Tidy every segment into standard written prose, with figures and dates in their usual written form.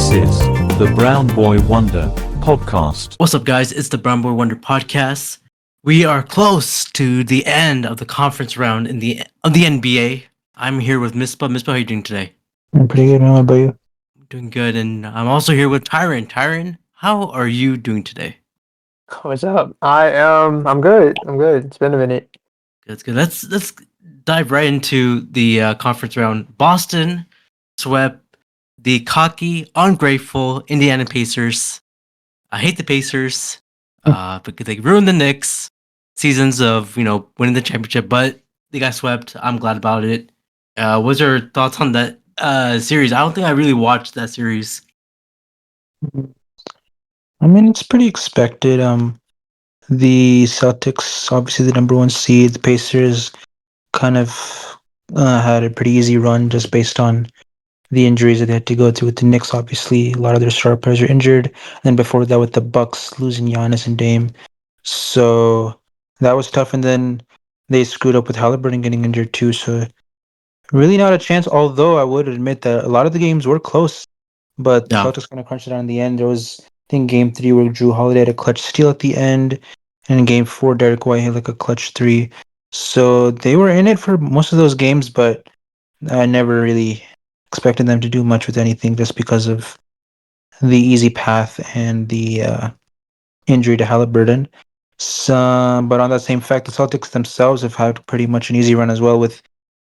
This is the Brown Boy Wonder podcast. What's up, guys? It's the Brown Boy Wonder podcast. We are close to the end of the conference round of the NBA. I'm here with Misbah. Misbah, how are you doing today? I'm pretty good, man. What about you? Doing good, and I'm also here with Tyren. Tyren, how are you doing today? What's up? I'm good. I'm good. It's been a minute. That's good. Let's dive right into the conference round. Boston swept the cocky, ungrateful Indiana Pacers. I hate the Pacers because they ruined the Knicks seasons of winning the championship, but they got swept. I'm glad about it. What's your thoughts on that series? I don't think I really watched that series. I mean, it's pretty expected. The Celtics, obviously the number one seed. The Pacers kind of had a pretty easy run just based on the injuries that they had to go through with the Knicks. Obviously, a lot of their star players are injured. And then before that, with the Bucks losing Giannis and Dame, so that was tough. And then they screwed up with Halliburton getting injured too. So really not a chance. Although I would admit that a lot of the games were close, but the Yeah. Celtics kind of crunched it out in the end. There was, I think, Game 3 where Drew Holiday had a clutch steal at the end, and in Game 4, Derek White hit like a clutch three. So they were in it for most of those games, but I never really expected them to do much with anything just because of the easy path and the injury to Halliburton. But on that same fact, the Celtics themselves have had pretty much an easy run as well with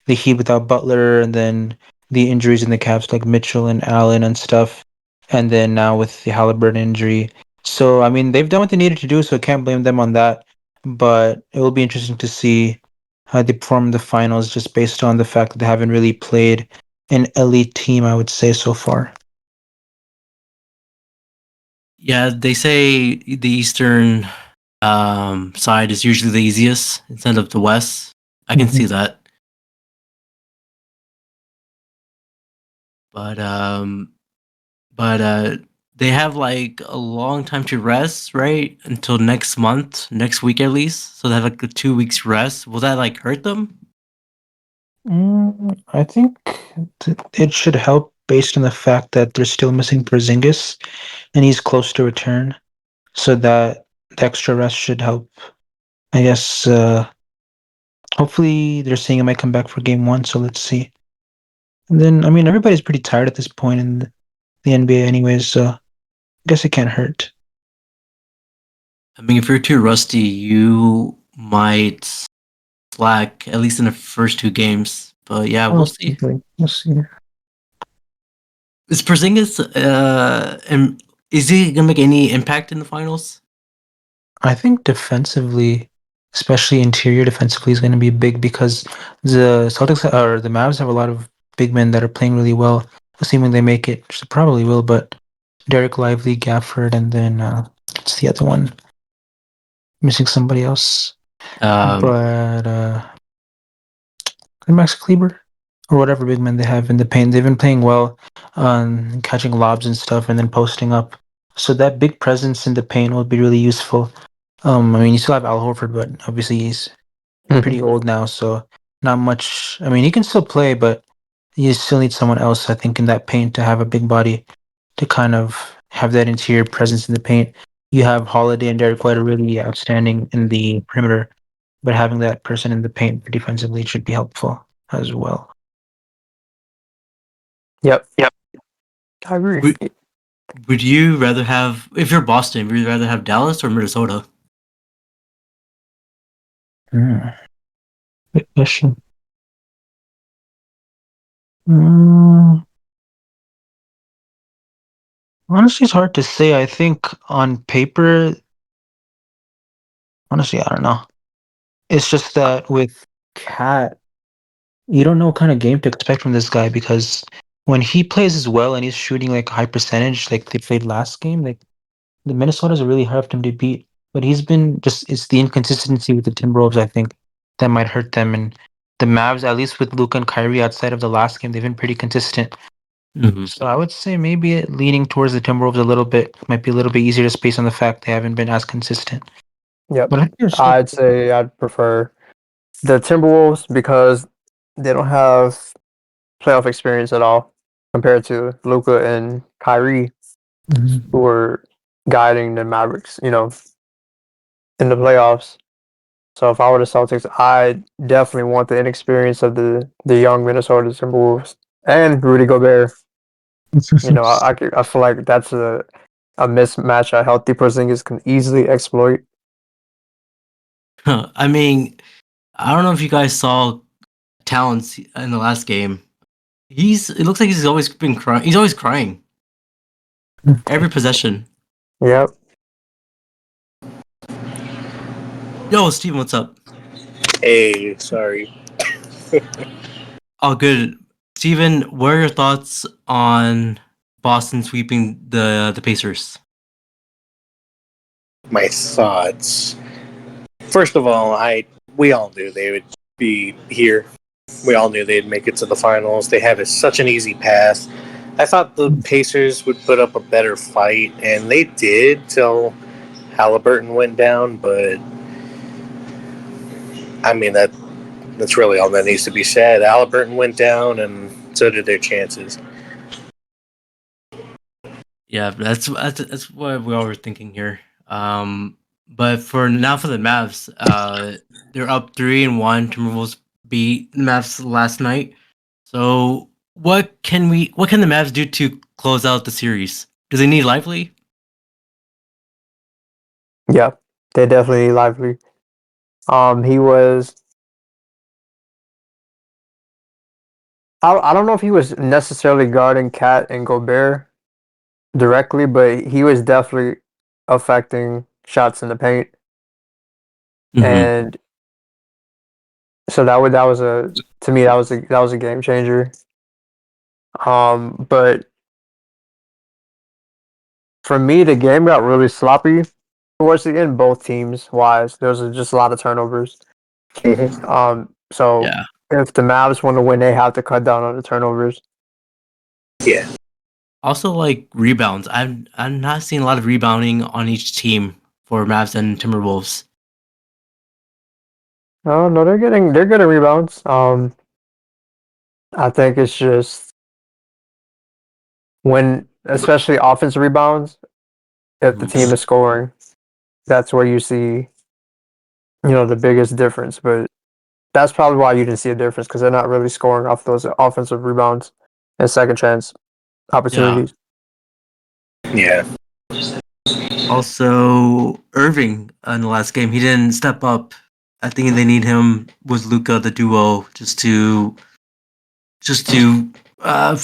the Heat without Butler, and then the injuries in the Cavs like Mitchell and Allen and stuff, and then now with the Halliburton injury. So I mean, they've done what they needed to do, so I can't blame them on that. But it will be interesting to see how they perform in the finals, just based on the fact that they haven't really played an elite team, I would say, so far. Yeah, they say the Eastern side is usually the easiest instead of the West. I can see that. But they have like a long time to rest, right? Until next month, next week at least. So they have like a 2 weeks rest. Will that like hurt them? I think it should help based on the fact that they're still missing Porzingis, and he's close to return. So that the extra rest should help. I guess hopefully they're saying it might come back for game one, so let's see. And then I mean everybody's pretty tired at this point in the NBA anyways, so I guess it can't hurt. I mean, if you're too rusty, you might slack at least in the first 2 games. But yeah, we'll see. We'll see. Is Porzingis is he gonna make any impact in the finals? I think defensively, especially interior defensively, is going to be big because the Celtics or the Mavs have a lot of big men that are playing really well. Assuming they make it, which they probably will. But Derek Lively, Gafford, and then what's the other one? Missing somebody else. But Max Kleber or whatever big men they have in the paint, they've been playing well on catching lobs and stuff, and then posting up. So that big presence in the paint will be really useful. I mean, you still have Al Horford, but obviously he's pretty old now, so not much. I mean, he can still play, but you still need someone else, I think, in that paint to have a big body to kind of have that interior presence in the paint. You have Holiday and Derek White are really outstanding in the perimeter, but having that person in the paint defensively should be helpful as well. Yep. I agree. Would you rather have, if you're Boston, would you rather have Dallas or Minnesota? Good question. Honestly, it's hard to say. I think on paper, honestly, I don't know. It's just that with Cat, you don't know what kind of game to expect from this guy because when he plays as well and he's shooting like high percentage, like they played last game, like the Minnesota's are really hard for him to beat. But he's been just it's the inconsistency with the Timberwolves, I think, that might hurt them. And the Mavs, at least with Luka and Kyrie outside of the last game, they've been pretty consistent. Mm-hmm. So I would say maybe leaning towards the Timberwolves a little bit might be a little bit easier just based on the fact they haven't been as consistent. Yep. But I'd say I'd prefer the Timberwolves because they don't have playoff experience at all. compared to Luka and Kyrie, Mhm. who were guiding the Mavericks, in the playoffs. So if I were the Celtics, I definitely want the inexperience of the young Minnesota Timberwolves and Rudy Gobert. I feel like that's a mismatch a healthy Porzingis can easily exploit. I mean, I don't know if you guys saw talents in the last game. It looks like he's always been crying. He's always crying every possession. Yep. Yo, Steven, what's up? Hey, sorry. Oh, good. Steven, what are your thoughts on Boston sweeping the Pacers? My thoughts. First of all, we all knew they would be here. We all knew they'd make it to the finals. They had such an easy path. I thought the Pacers would put up a better fight, and they did till Halliburton went down. But I mean that's really all that needs to be said. Halliburton went down, and so did their chances. Yeah, that's what we all were thinking here. But for the Mavs, they're up 3-1. Timberwolves beat the Mavs last night. So what can the Mavs do to close out the series? Do they need Lively? Yeah. They're definitely lively. He was. I don't know if he was necessarily guarding Cat and Gobert directly, but he was definitely affecting shots in the paint, Mm-hmm. and so that was a to me that was a game changer. But for me, the game got really sloppy towards the end, both teams wise. There was just a lot of turnovers. Mm-hmm. So Yeah. if the Mavs want to win, they have to cut down on the turnovers. Yeah. Also, like rebounds. I'm not seeing a lot of rebounding on each team for Mavs and Timberwolves. Oh no, they're good at rebounds. I think it's just when, especially offensive rebounds, if the team is scoring, that's where you see, the biggest difference. But that's probably why you didn't see a difference because they're not really scoring off those offensive rebounds and second chance Yeah. opportunities. Yeah. Also, Irving in the last game, he didn't step up. I think they need him with Luca, the duo, just to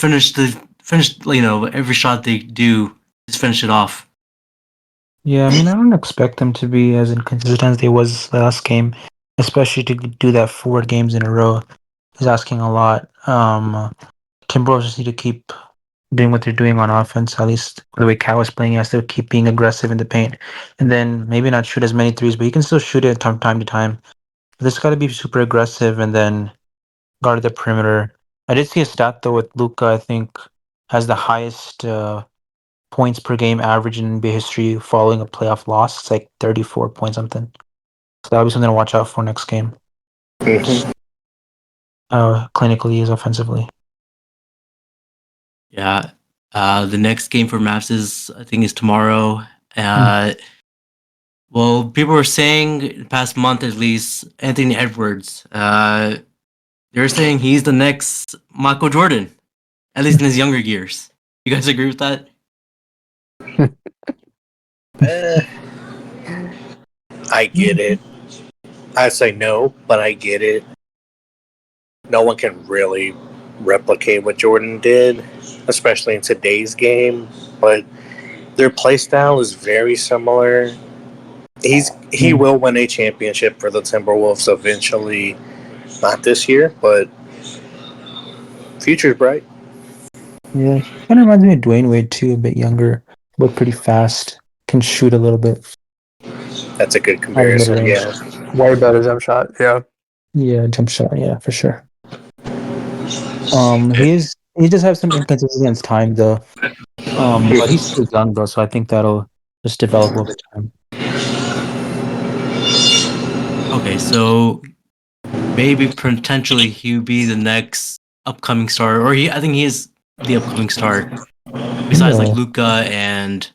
finish. Every shot they do, just finish it off. Yeah, I mean, I don't expect them to be as inconsistent as they was last game, especially to do that 4 games in a row is asking a lot. Timberwolves just need to keep doing what they're doing on offense, at least the way Cal was playing. He has to keep being aggressive in the paint, and then maybe not shoot as many threes, but he can still shoot it from time to time. But it's got to be super aggressive and then guard the perimeter. I did see a stat though with Luca. I think has the highest points per game average in NBA history following a playoff loss. It's like 34 point something. So that'll be something to watch out for next game. Mm-hmm. Clinically he is offensively. Yeah. The next game for Mavs I think is tomorrow. Well, people were saying the past month at least, Anthony Edwards. They're saying he's the next Michael Jordan, at least in his younger years. You guys agree with that? Eh, I get it. I say no, but I get it. No one can really replicate what Jordan did, especially in today's game. But their play style is very similar. He will win a championship for the Timberwolves eventually. Not this year, but future's bright. Yeah, he kind of reminds me of Dwayne Wade too, a bit younger, but pretty fast. Can shoot a little bit That's a good out of mid comparison. range. Yeah. Way better jump shot. Yeah. Yeah, jump shot. Yeah, for sure. He does have some inconsistency against time though. But he's still young though, so I think that'll just develop over time. Okay, so maybe potentially he would be the next upcoming star, or I think he is the upcoming star? Besides like Yeah. Luca and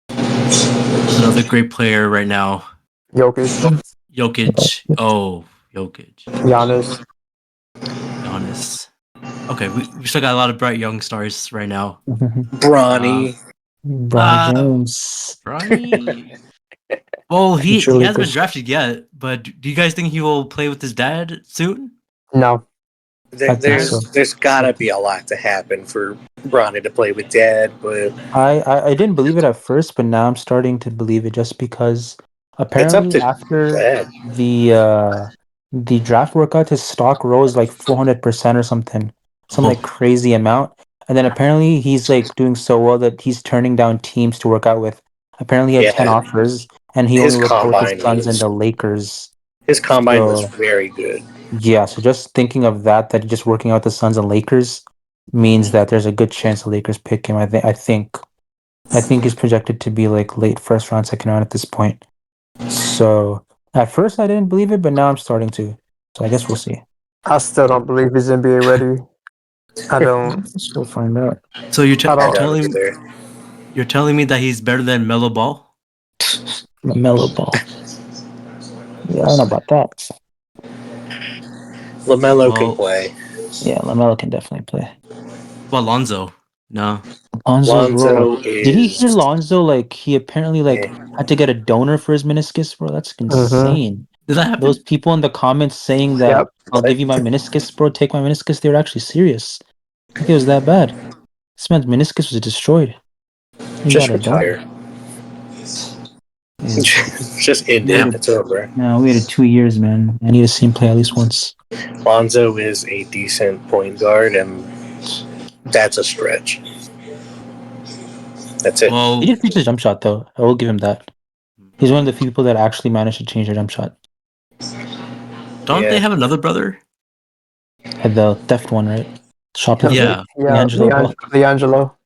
there's another great player right now, Jokic, Jokic. Oh, Jokic, Giannis. Giannis. Okay, we still got a lot of bright young stars right now. Bronny. Bronny James. Bronny. Well, he Future hasn't been Lakers. drafted yet, but do you guys think he will play with his dad soon? No, I think so. There's gotta be a lot to happen for Bronny to play with Dad, but I didn't believe it at first, but now I'm starting to believe it just because it's up apparently to after Dad. the draft workout, his stock rose like 400% or something, some like Oh, crazy amount. And then apparently he's like doing so well that he's turning down teams to work out with. Apparently he had 10 Yeah, offers and he only his worked out with the combine Suns and was the Lakers. his combine was So very good. yeah, so just thinking of that just working out the Suns and Lakers means that there's a good chance the Lakers pick him. I think he's projected to be like late first round, second round at this point. So at first I didn't believe it, but now I'm starting to. So I guess we'll see. I still don't believe he's NBA ready. I don't. We'll find out. so you're I I you're don't. don't telling either. you're telling me that he's better than Melo Ball? LaMelo Ball. Yeah, I don't know about that. LaMelo can Well, play. Yeah, LaMelo can definitely play. well, Lonzo. No. Lonzo's raw. Lonzo Did he is hear Lonzo like he apparently like eh, had to get a donor for his meniscus, bro? That's Mm-hmm. insane. Did that happen? Those people in the comments saying that Yep. I'll give you my meniscus, bro, take my meniscus, they were actually serious. I think it was that bad. This man's meniscus was destroyed. He just got a donor. retire. Is Just end it. Damn. It's over. no, we waited 2 years, man. I need to see him play at least once. Lonzo is a decent point guard, and that's a stretch. That's it. Well, He did fix his jump shot though. I will give him that. He's one of the few people that actually managed to change their jump shot. don't they Yeah. have another brother? Had the theft one, right? Shoplifter. Yeah. Yeah. D'Angelo Ball. D'Angelo.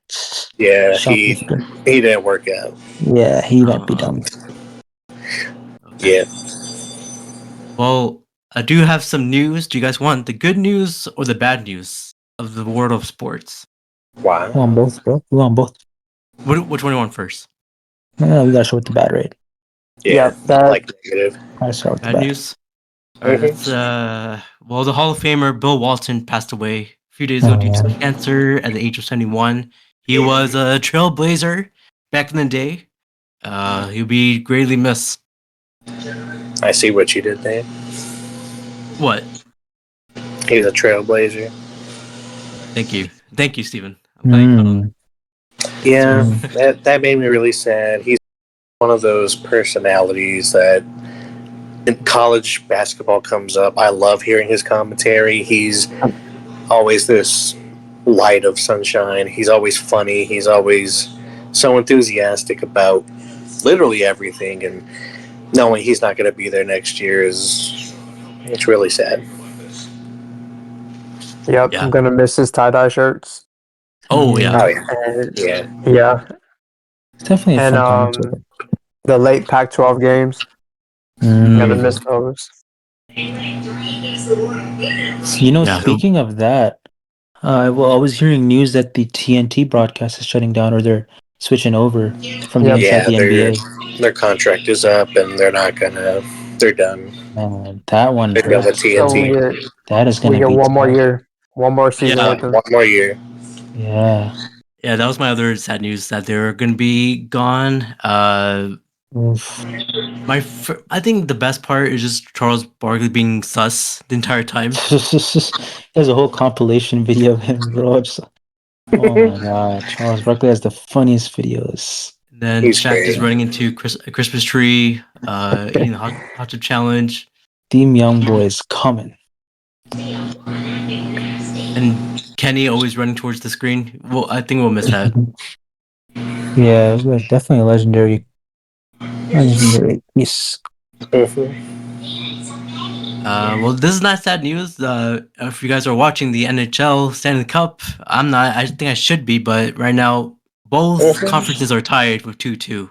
Yeah, Shoplifter. he didn't work out. Yeah, he might be dumb. Okay. Yeah. Well, I do have some news. Do you guys want the good news or the bad news of the world of sports? We Wow. want both, bro. We want both. Which one do you want first? Yeah, we gotta show with the bad, right? Yeah. Yep, that- Like negative. Gotta start with the Bad bad. news. All right, Mhm. let's. Well, the Hall of Famer Bill Walton passed away a few days ago due to cancer at the age of 71. He was a trailblazer back in the day. He'll be greatly missed. I see what you did there. What? He's a trailblazer. Thank you, Stephen. I'm glad you caught on. Yeah, Mm. that made me really sad. He's one of those personalities that in college basketball comes up. I love hearing his commentary. He's always this light of sunshine. He's always funny. He's always so enthusiastic about literally everything. And knowing he's not going to be there next year it's really sad. Yep. Yeah. I'm gonna miss his tie-dye shirts. Oh yeah. Oh yeah, And, yeah. yeah. It's definitely a And fun comment. the late Pac-12 games. Mm. Gonna miss those. You know, Yeah. speaking of that, I was hearing news that the TNT broadcast is shutting down or they're switching over from Yep. the inside the Their contract is up and they're done. NBA. That one They're done with hurts. So TNT. That is we gonna get be one more tough. year, one more season Yeah. with him. One more year. Yeah. Yeah, that was my other sad news that they're gonna be gone. Oof. I think the best part is just Charles Barkley being sus the entire time. There's a whole compilation video of him, bro. Oh my god, Charles Barkley has the funniest videos. And then He's Shaq great. just running into a Christmas tree, eating the hot tub challenge, Team Young Boys coming. and Kenny always running towards the screen. Well, I think we'll miss that. Yeah, it was definitely a legendary piece. Well, this is not sad news. If you guys are watching the NHL Stanley Cup, I'm not. I think I should be, but right now both Mhm. conferences are tied with 2-2.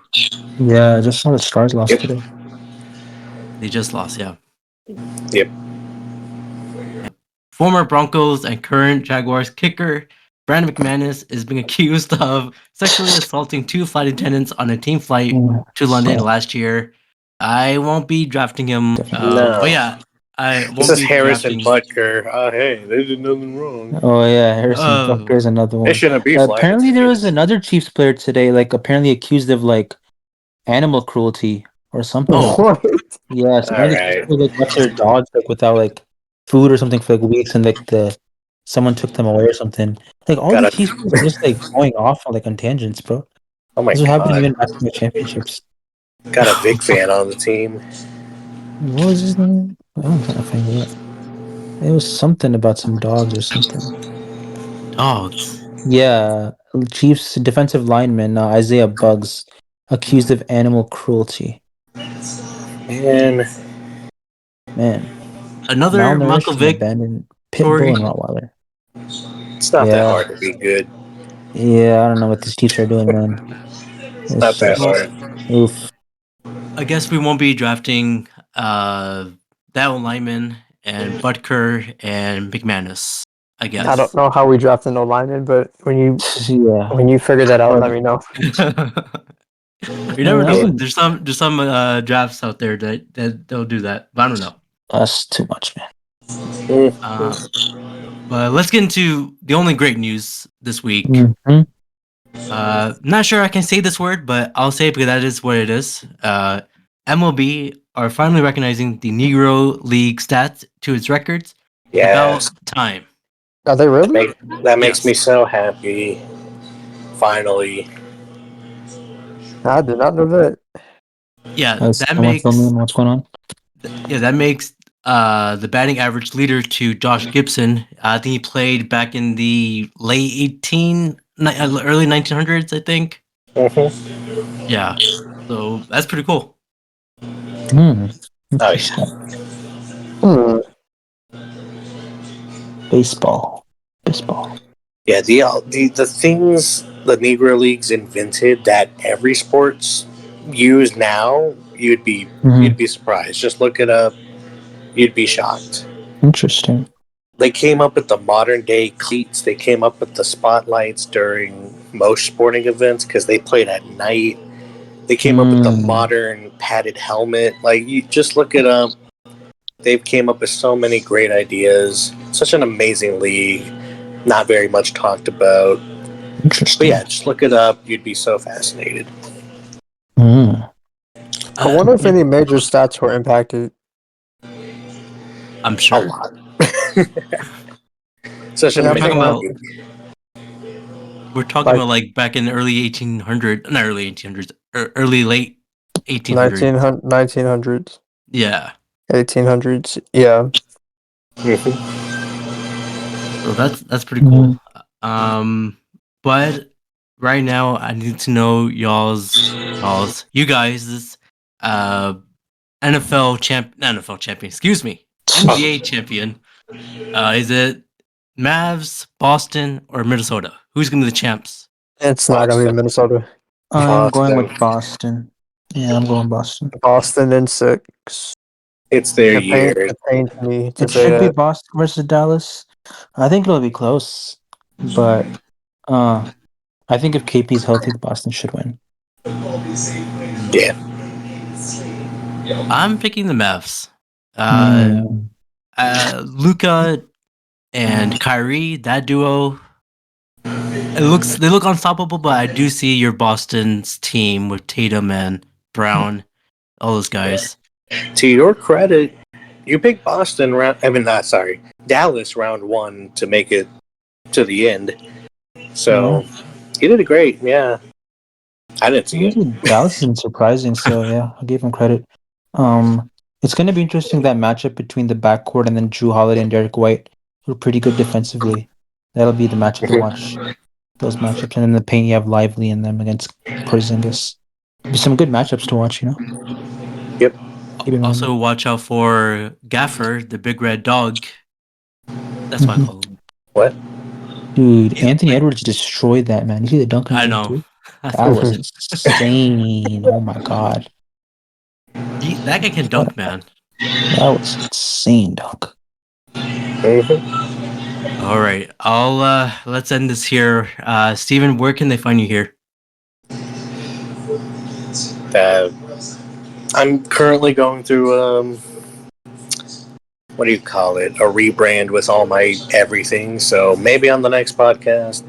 Yeah, I just saw the Stars lost Yep. today. They just lost, yeah. Yep. Former Broncos and current Jaguars kicker Brandon McManus is being accused of sexually assaulting 2 flight attendants on a team flight to London last year. I won't be drafting him, No. but yeah, I This won't is be Harrison drafting. Butker. Oh, hey, they did nothing wrong. Oh yeah, Harrison Oh. Butker is another They one. shouldn't be flying. Apparently, there was another Chiefs player today, like apparently accused of like animal cruelty or something. Oh. What? Yeah, so apparently Alright. people like left their dogs like without like food or something for like weeks, and like someone took them away or something. Like all Got the a- Chiefs players are just like going off on like on tangents, bro. Oh my This is what happened god. even after the championships. Got a Vic fan on the team. What was his name? I'm trying to find it. It was something about some dogs or something. Dogs. Yeah, Chiefs defensive lineman Isaiah Buggs accused of animal cruelty. Man, Man, Another malnourished and Malkovic abandoned pit bull story. and Rottweiler. it's not that Yeah, hard to be good. yeah. I don't know what these Chiefs are doing, man. It's It's not that Well, just hard. oof. I guess we won't be drafting that lineman and Butker and McManus. I guess. I don't know how we drafted no lineman, but when Yeah. you figure that out, let me know. You never I know. think There's some drafts out there that they'll do that, but I don't know. that's too much, man. But let's get into the only great news this week. Mhm. Not sure I can say this word, but I'll say it because that is what it is. MLB are finally recognizing the Negro League stats to its records. Yes. About time. Are they really? That makes Yes. me so happy. Finally. I did not know that. Yeah, Has that someone fill me makes in what's going on? the batting average leader to Josh Gibson. I think he played back in the early 1900s, I think. Mm-hmm. Yeah, so that's pretty cool. Hmm. Oh, Interesting. Hmm. Baseball. Yeah, the things the Negro Leagues invented that every sports use now, you'd be surprised. Just look it up, you'd be shocked. Interesting. They came up with the modern day cleats. They came up with the spotlights during most sporting events because they played at night. They came up with the modern padded helmet. Like, you just look it up. They've came up with so many great ideas. Such an amazing league. Not very much talked about. But Interesting. yeah, just look it up. You'd be so fascinated. Mm. I wonder if any major stats were impacted. I'm A sure. lot. Such an Yeah, I'm amazing talking league. We're talking about like back in the early 1800s, not early 1800s, early late 1800s. 1900s, Yeah, 1800s. Yeah. Mhm. so that's pretty cool. But right now I need to know you guys, NFL champion. Excuse me, NBA champion. Is it Mavs, Boston, or Minnesota? Who's gonna be the champs? It's not going to be Boston. Minnesota. I'm going Boston. with Boston. Yeah, I'm going Boston. Boston in 6. It's their It year. pains me to It say should be that. Boston versus Dallas. I think it'll be close, but I think if KP's healthy, Boston should win. Yeah. I'm picking the Mavs. Mm. Luca and Kyrie, that duo. They look unstoppable, but I do see your Boston's team with Tatum and Brown, all those guys. To your credit, you picked Boston Dallas round 1 to make it to the end. So he did it great. Yeah, I didn't see it. Dallas has been surprising, so yeah, I'll give him credit. It's going to be interesting that matchup between the backcourt and then Drew Holiday and Derek White were pretty good defensively. That'll be the matchup to watch. Those matchups, and in the paint you have Lively in them against Porzingis. Be some good matchups to watch, you know. Yep. Keep in mind. Also, watch out for Gaffer, the big red dog. That's what I call him. What? Dude, Anthony Edwards destroyed that, man. You see the dunk on I game know. 3? That was insane. Oh my god. That guy can dunk, man. That was insane dunk. Mm-hmm. All right, I'll let's end this here. Steven, where can they find you here? I'm currently going through what do you call it? A rebrand with all my everything. So maybe on the next podcast,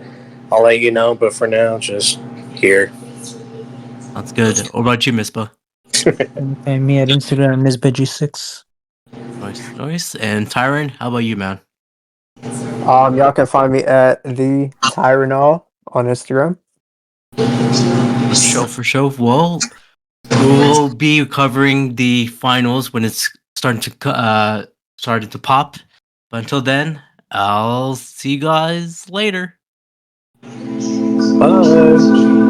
I'll let you know. But for now, just here. That's good. What about you, Misbah? You can find me at Instagram, MisbahG6. Nice. And Tyren, how about you, man? Y'all can find me at the Tyren on Instagram. For show. Well, we'll be covering the finals when it's starting to pop. But until then, I'll see you guys later. Bye.